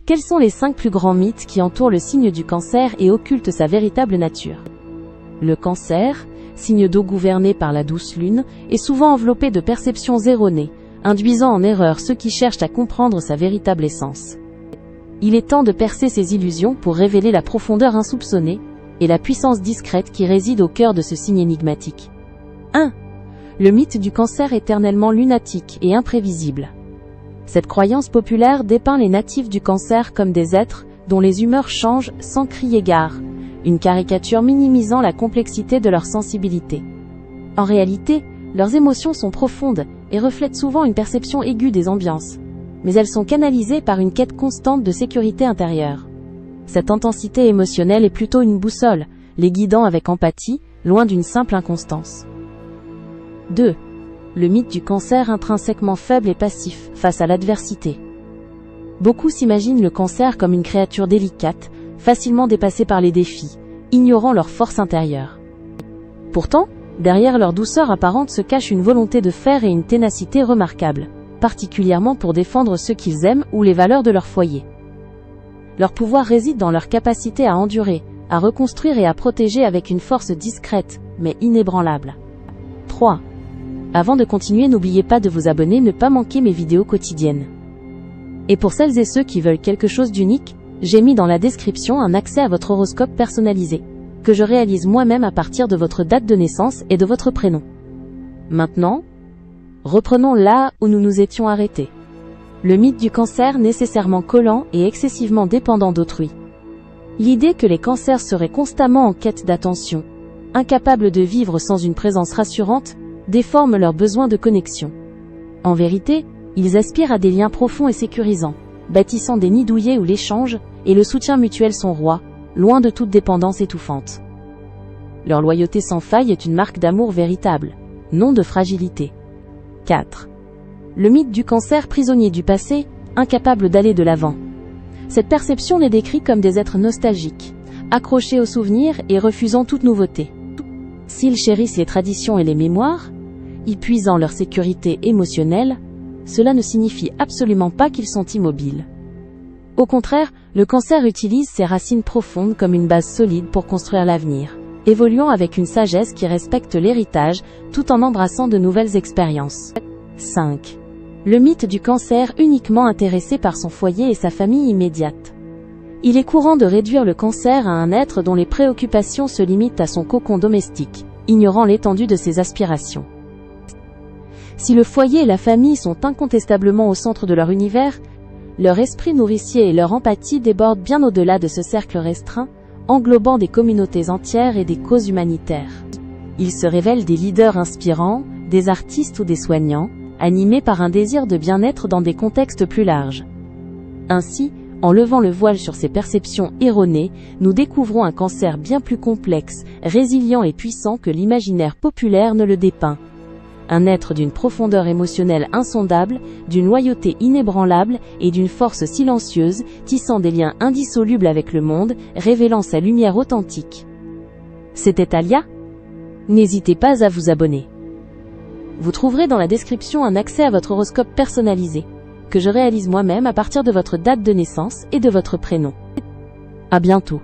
Quels sont les 5 plus grands mythes qui entourent le signe du Cancer et occultent sa véritable nature? Le Cancer, signe d'eau gouverné par la douce lune, est souvent enveloppé de perceptions erronées, induisant en erreur ceux qui cherchent à comprendre sa véritable essence. Il est temps de percer ces illusions pour révéler la profondeur insoupçonnée et la puissance discrète qui réside au cœur de ce signe énigmatique. 1. Le mythe du Cancer éternellement lunatique et imprévisible. Cette croyance populaire dépeint les natifs du Cancer comme des êtres dont les humeurs changent sans crier gare, une caricature minimisant la complexité de leur sensibilité. En réalité, leurs émotions sont profondes et reflètent souvent une perception aiguë des ambiances, mais elles sont canalisées par une quête constante de sécurité intérieure. Cette intensité émotionnelle est plutôt une boussole, les guidant avec empathie, loin d'une simple inconstance. 2. Le mythe du Cancer intrinsèquement faible et passif face à l'adversité. Beaucoup s'imaginent le Cancer comme une créature délicate, facilement dépassée par les défis, ignorant leur force intérieure. Pourtant, derrière leur douceur apparente se cache une volonté de fer et une ténacité remarquables, particulièrement pour défendre ceux qu'ils aiment ou les valeurs de leur foyer. Leur pouvoir réside dans leur capacité à endurer, à reconstruire et à protéger avec une force discrète, mais inébranlable. 3. Avant de continuer, n'oubliez pas de vous abonner, ne pas manquer mes vidéos quotidiennes. Et pour celles et ceux qui veulent quelque chose d'unique, j'ai mis dans la description un accès à votre horoscope personnalisé, que je réalise moi-même à partir de votre date de naissance et de votre prénom. Maintenant, reprenons là où nous nous étions arrêtés. Le mythe du Cancer nécessairement collant et excessivement dépendant d'autrui. L'idée que les Cancers seraient constamment en quête d'attention, incapables de vivre sans une présence rassurante, déforme leur besoin de connexion. En vérité, ils aspirent à des liens profonds et sécurisants, bâtissant des nids douillet où l'échange et le soutien mutuel sont rois, loin de toute dépendance étouffante. Leur loyauté sans faille est une marque d'amour véritable, non de fragilité. 4. Le mythe du Cancer prisonnier du passé, incapable d'aller de l'avant. Cette perception les décrit comme des êtres nostalgiques, accrochés aux souvenirs et refusant toute nouveauté. S'ils chérissent les traditions et les mémoires, y puisant leur sécurité émotionnelle, cela ne signifie absolument pas qu'ils sont immobiles. Au contraire, le Cancer utilise ses racines profondes comme une base solide pour construire l'avenir, évoluant avec une sagesse qui respecte l'héritage tout en embrassant de nouvelles expériences. 5. Le mythe du Cancer uniquement intéressé par son foyer et sa famille immédiate. Il est courant de réduire le Cancer à un être dont les préoccupations se limitent à son cocon domestique, ignorant l'étendue de ses aspirations. Si le foyer et la famille sont incontestablement au centre de leur univers, leur esprit nourricier et leur empathie débordent bien au-delà de ce cercle restreint, englobant des communautés entières et des causes humanitaires. Ils se révèlent des leaders inspirants, des artistes ou des soignants, animés par un désir de bien-être dans des contextes plus larges. Ainsi, en levant le voile sur ces perceptions erronées, nous découvrons un Cancer bien plus complexe, résilient et puissant que l'imaginaire populaire ne le dépeint. Un être d'une profondeur émotionnelle insondable, d'une loyauté inébranlable et d'une force silencieuse, tissant des liens indissolubles avec le monde, révélant sa lumière authentique. C'était Alia? N'hésitez pas à vous abonner. Vous trouverez dans la description un accès à votre horoscope personnalisé, que je réalise moi-même à partir de votre date de naissance et de votre prénom. À bientôt.